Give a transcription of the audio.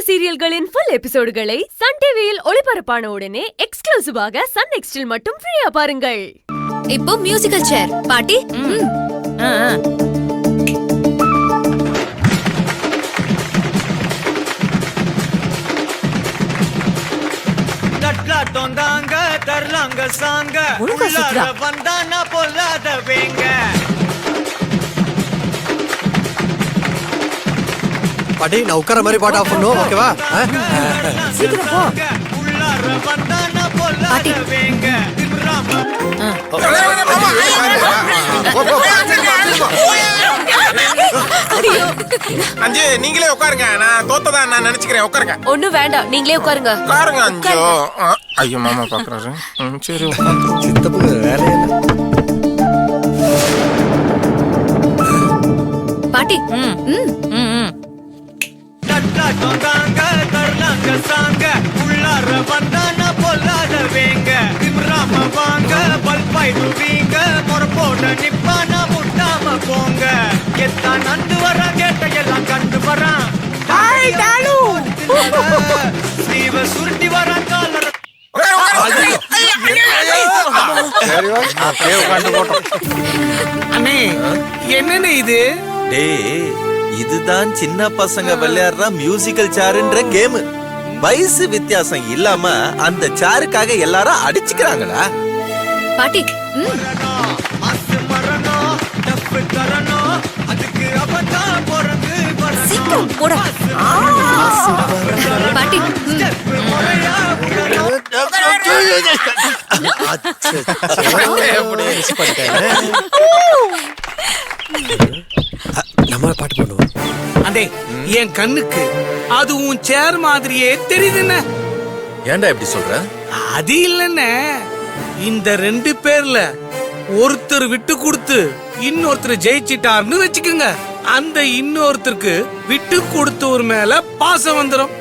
சீரியல்களின் full எபிசோடுகளை Sun டிவியில் ஒளிபரப்பான உடனே எக்ஸ்க்ளூசிவாக சன் நெக்ஸ்டில் மட்டும் ஃப்ரீயா பாருங்கள். இப்போ மியூசிக்கல் சேர் பாட்டி. தொந்தாங்க தரலாங்க சாங்க உள்ளார வந்தானா பொல்லாத வேங்க. பாட்டி நான் உட்கார மாதிரி பாட்டு ஆஃப் பண்ணும் ஓகேவா? சீக்கிரம் போ. உள்ளார வந்தானா பொல்லாத வேங்க. அஞ்சு நீங்களே உட்காருங்க, நான் தோத்ததா நான் நினைச்சுக்கிறேன். உட்காருங்க. ஒண்ணும் வேண்டாம், நீங்களே உட்காருங்க. உட்காருங்க அஞ்சு. ஐயோ மாமா பாக்குறாரு. சரி சித்தப்பு வேலையே பாட்டி. தொந்தாங்க தரலாங்க சாங்க உள்ளார வந்தானா பொல்லாத வேங்க. திம்ராம வாங்க பல்பாயிடுவீங்க முறப்போட நிப்பானா முட்டாம போங்க. எத்தான் நண்டு வரான் கேட்டையெல்லாம் கண்டு வரான். ஸ்ரீவ சுருட்டி வரான் காலர. அண்ணே என்னன்னு இது? டேய், இதுதான் சின்ன பசங்க விளையாடுற மியூசிக்கல் சேர்ன்ற கேம். வயசு வித்தியாசம் இல்லாம அந்த சேருக்காக எல்லாரும் அடிச்சுக்கிறாங்களா? பாட்டி சீக்கிரம் போட. பாட்டி நம்ம பாட்டு பண்ணுவோம். அண்ணே என் கண்ணுக்கு அது உன் சேர் மாதிரியே தெரியுதுன்னு. ஏன்டா இப்படி சொல்ற? அது இல்லன்னு, இந்த 2 பேர்ல ஒருத்தர் விட்டு கொடுத்து இன்னொருத்தர் ஜெயிச்சிட்டாருன்னு வச்சுக்கோங்க. அந்த இன்னொருத்தருக்கு விட்டு கொடுத்தவர் மேல பாசம் வந்துடும்.